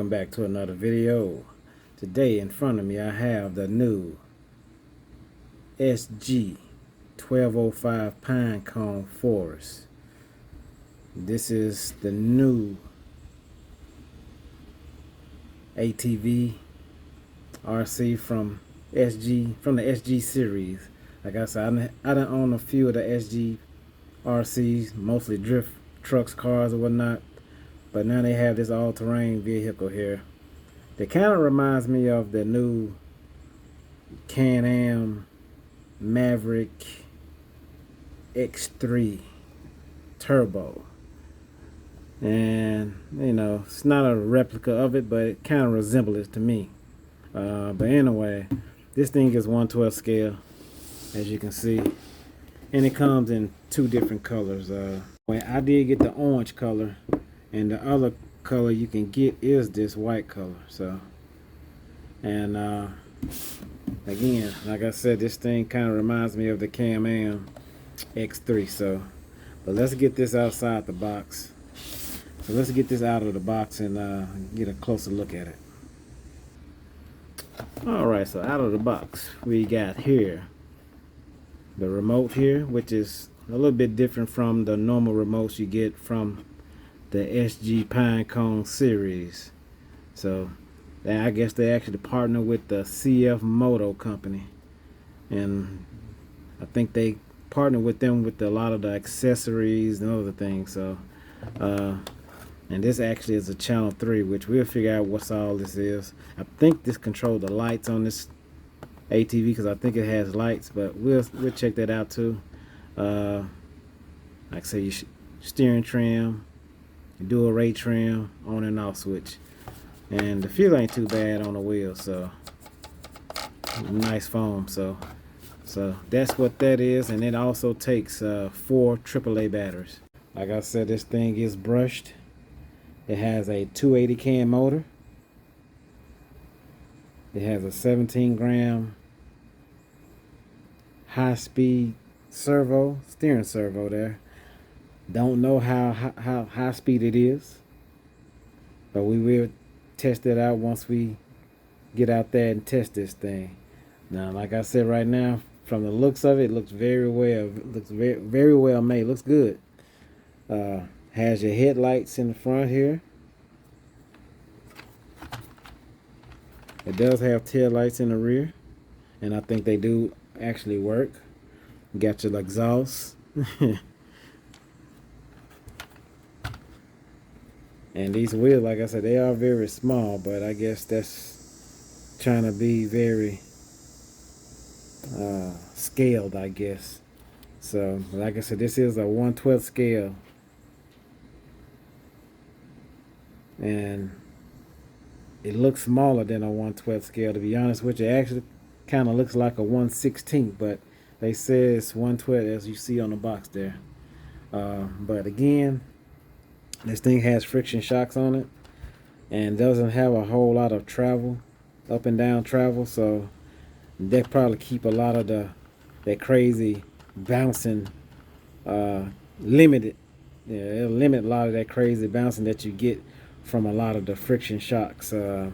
welcome back to another video. Today in front of me I have the new SG1205 PINECONE Forest. This is the new ATV RC from the SG series. Like I said, I done own a few of the SG RCs, mostly drift trucks, cars, or whatnot. But now they have this all-terrain vehicle here. That kind of reminds me of the new Can-Am Maverick X3 Turbo. And, you know, it's not a replica of it, but it kind of resembles it to me. But anyway, this thing is 1/12 scale, as you can see. And it comes in two different colors. I did get the orange color. And the other color you can get is this white color. So, and again, like I said, this thing kind of reminds me of the Can-Am X3. So, but let's get this outside the box. So let's get this out of the box and get a closer look at it. All right, so out of the box, we got here the remote here, which is a little bit different from the normal remotes you get from the SG PINECONE series. So I guess they actually partner with the CF Moto company, and I think they partner with them with a lot of the accessories and other things. So and this actually is a channel 3, which we'll figure out what's all this is. I think this controls the lights on this ATV, because I think it has lights, but we'll check that out too. Like I say, your steering trim, dual rate trim, on and off switch, and the feel ain't too bad on the wheel. So nice foam. So that's what that is. And it also takes 4 AAA batteries. Like I said, this thing is brushed. It has a 280 can motor. It has a 17-gram high-speed steering servo there. Don't know how high speed it is, but we will test it out once we get out there and test this thing. Now, like I said, right now, from the looks of it, it looks very well. It looks very well made. Looks good. Has your headlights in the front here. It does have tail lights in the rear, and I think they do actually work. You got your exhaust. And these wheels, like I said, they are very small, but I guess that's trying to be very scaled, I guess. So, like I said, this is a 1/12 scale. And it looks smaller than a 1/12 scale, to be honest with you. It actually kind of looks like a 1/16, but they say it's 1/12, as you see on the box there. But again, this thing has friction shocks on it and doesn't have a whole lot of travel, up and down travel. So they probably keep a lot of that crazy bouncing limited. Yeah, it'll limit a lot of that crazy bouncing that you get from a lot of the friction shocks. So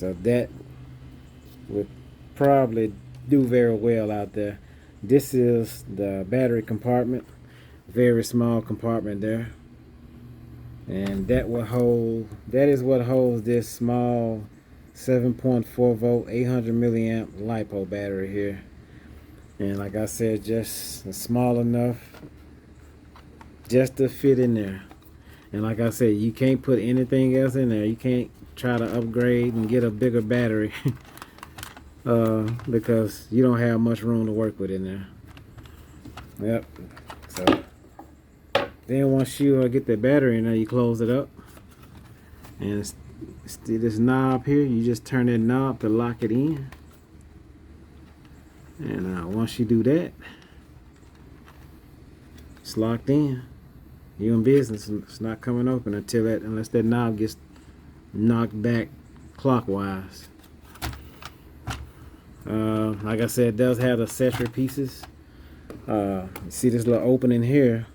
that would probably do very well out there. This is the battery compartment. Very small compartment there, and that is what holds this small 7.4 volt 800 milliamp LiPo battery here. And like I said, just small enough just to fit in there. And like I said, you can't put anything else in there. You can't try to upgrade and get a bigger battery because you don't have much room to work with in there. Yep. So then once you get the battery in there, you close it up, and it's this knob here. You just turn that knob to lock it in, and once you do that, it's locked in. You're in business. It's not coming open unless that knob gets knocked back clockwise. Like I said, it does have the accessory pieces. You see this little opening here?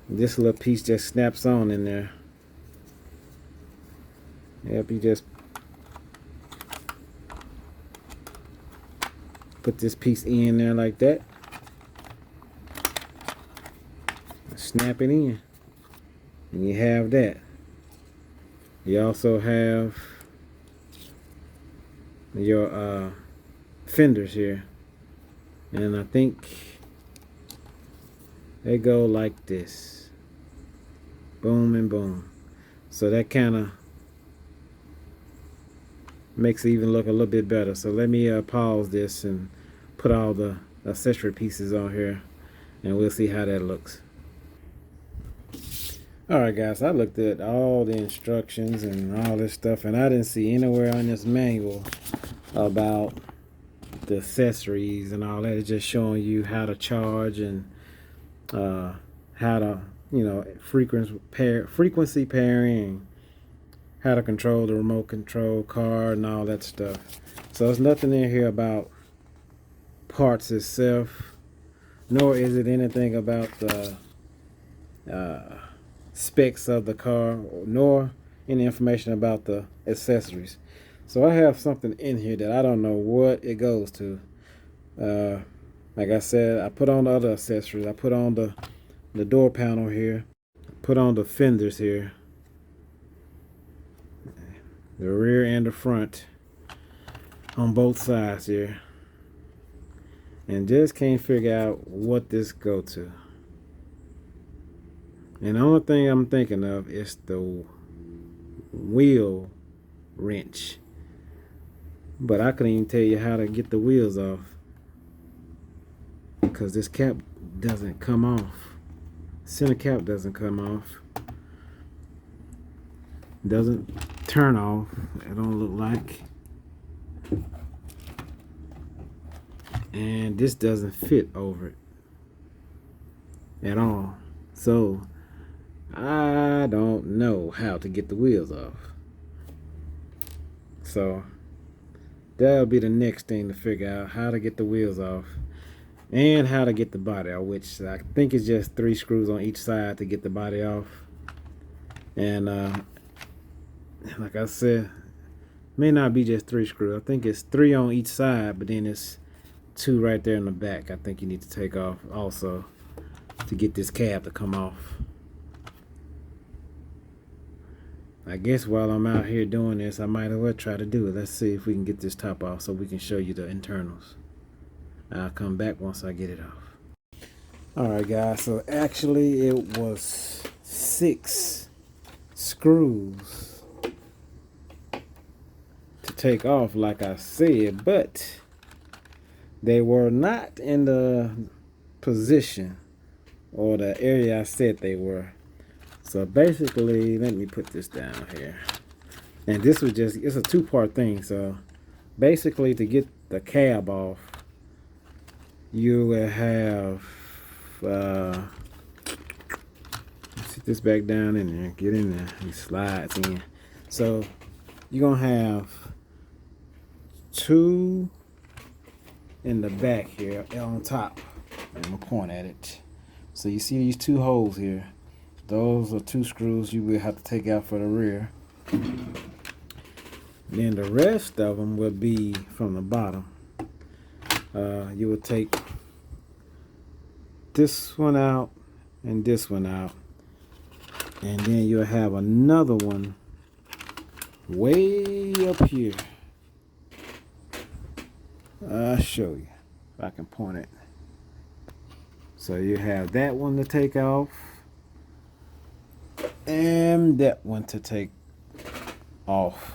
This little piece just snaps on in there. Yep, you just put this piece in there like that. Snap it in. And you have that. You also have your fenders here. And I think they go like this. Boom and boom. So that kind of makes it even look a little bit better. So let me pause this and put all the accessory pieces on here, and we'll see how that looks. Alright guys, I looked at all the instructions and all this stuff, and I didn't see anywhere on this manual about the accessories and all that. It's just showing you how to charge and how to, frequency pairing, how to control the remote control car and all that stuff. So there's nothing in here about parts itself, nor is it anything about the specs of the car, nor any information about the accessories. So I have something in here that I don't know what it goes to. Like I said, I put on the other accessories. I put on the door panel here, put on the fenders here, the rear and the front on both sides here, and just can't figure out what this go to. And the only thing I'm thinking of is the wheel wrench, but I couldn't even tell you how to get the wheels off because this cap doesn't come off. Center cap doesn't come off, doesn't turn off. It don't look like, and this doesn't fit over it at all. So I don't know how to get the wheels off. So that'll be the next thing to figure out, how to get the wheels off and how to get the body off, which I think is just 3 screws on each side to get the body off. And like I said, may not be just 3 screws. I think it's 3 on each side, but then it's 2 right there in the back I think you need to take off also to get this cab to come off. I guess while I'm out here doing this, I might as well try to do it. Let's see if we can get this top off so we can show you the internals. I'll come back once I get it off. Alright guys, so actually it was 6 screws to take off like I said, but they were not in the position or the area I said they were. So basically, let me put this down here. And this was just, it's a 2-part thing. So basically, to get the cab off, you will have, sit this back down in there, get in there, and slides in. So you're going to have 2 in the back here on top. I'm going to point at it. So you see these 2 holes here. Those are 2 screws you will have to take out for the rear. Then the rest of them will be from the bottom. You will take this one out and this one out, and then you'll have another one way up here. I'll show you if I can point it. So you have that one to take off and that one to take off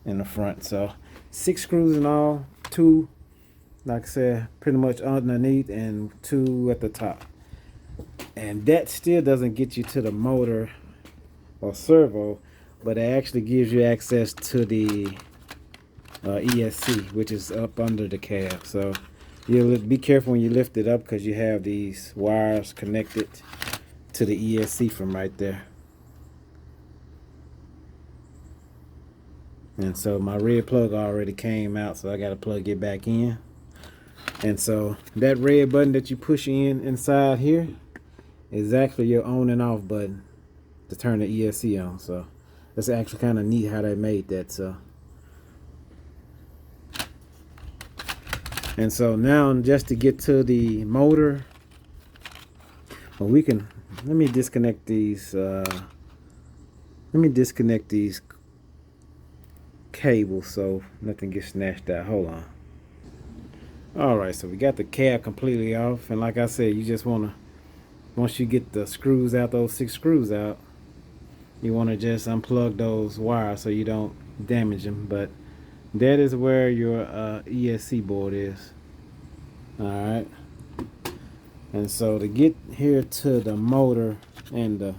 in the front. So 6 screws in all, 2 like I said pretty much underneath and 2 at the top. And that still doesn't get you to the motor or servo, but it actually gives you access to the ESC, which is up under the cab. So you'll be careful when you lift it up because you have these wires connected to the ESC from right there. And so my red plug already came out, so I got to plug it back in. And so that red button that you push in inside here is actually your on and off button to turn the ESC on. So that's actually kind of neat how they made that. So, and so now just to get to the motor, well, we can, let me disconnect these cables so nothing gets snatched out. Hold on. All right, so we got the cab completely off, and like I said, you just want to, once you get the screws out, those 6 screws out, you want to just unplug those wires so you don't damage them. But that is where your ESC board is. All right, and so to get here to the motor and the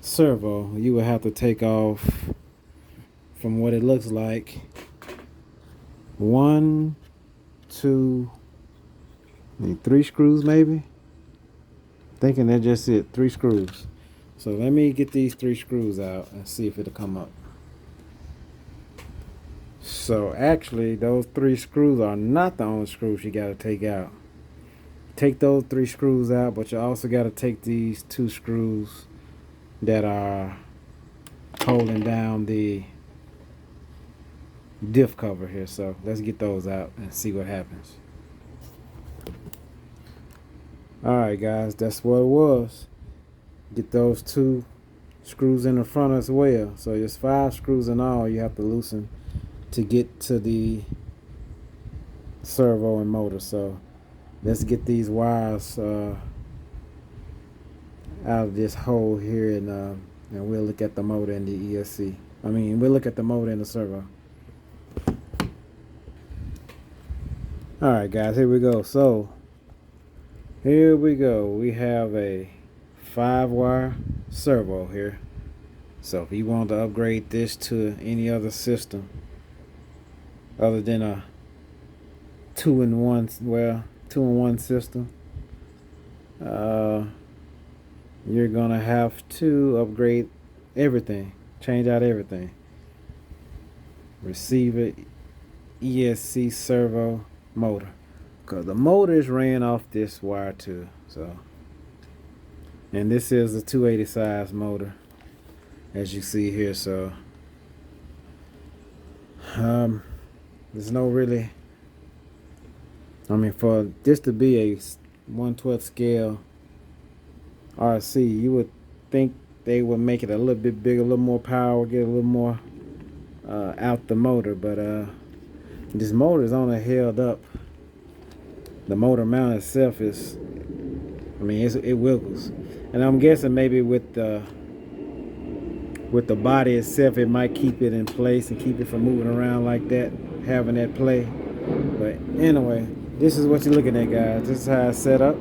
servo, you will have to take off, from what it looks like, 1, 2, 3 screws maybe. Thinking that's just it, 3 screws. So let me get these 3 screws out and see if it'll come up. So actually those 3 screws are not the only screws you got to take out. Take those 3 screws out, but you also got to take these 2 screws that are holding down the diff cover here. So let's get those out and see what happens. Alright guys, that's what it was. Get those 2 screws in the front as well. So there's 5 screws in all you have to loosen to get to the servo and motor. So let's get these wires out of this hole here, and we'll look at the motor and the ESC. I mean, we'll look at the motor and the servo. Alright guys, here we go. So here we go. We have a 5-wire servo here. So if you want to upgrade this to any other system other than a 2-in-1 system, you're gonna have to upgrade everything, change out everything. Receiver, ESC, servo, motor, because the motor is ran off this wire too. So, and this is a 280 size motor, as you see here. So there's no really, I mean, for this to be a 1/12 scale RC, you would think they would make it a little bit bigger, a little more power, get a little more out the motor. But this motor is only held up, the motor mount itself is, I mean, it wiggles. And I'm guessing maybe with the body itself, it might keep it in place and keep it from moving around like that, having that play. But anyway, this is what you're looking at, guys. This is how it's set up.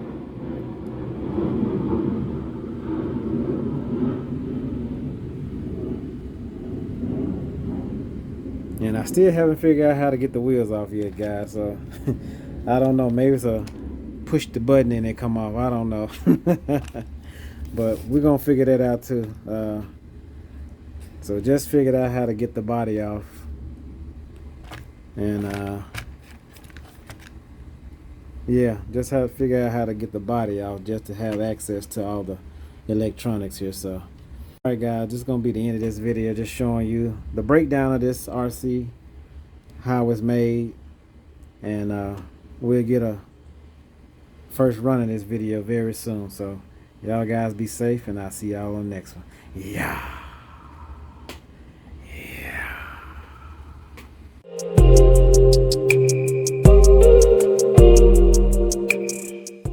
And I still haven't figured out how to get the wheels off yet, guys. So I don't know. Maybe it's a push the button and it come off. I don't know. But we're gonna figure that out too. So just figured out how to get the body off, and yeah, just have to figure out how to get the body off just to have access to all the electronics here. So alright guys, this is going to be the end of this video, just showing you the breakdown of this RC, how it's made, and we'll get a first run of this video very soon. So y'all guys be safe, and I'll see y'all on the next one. Yeah.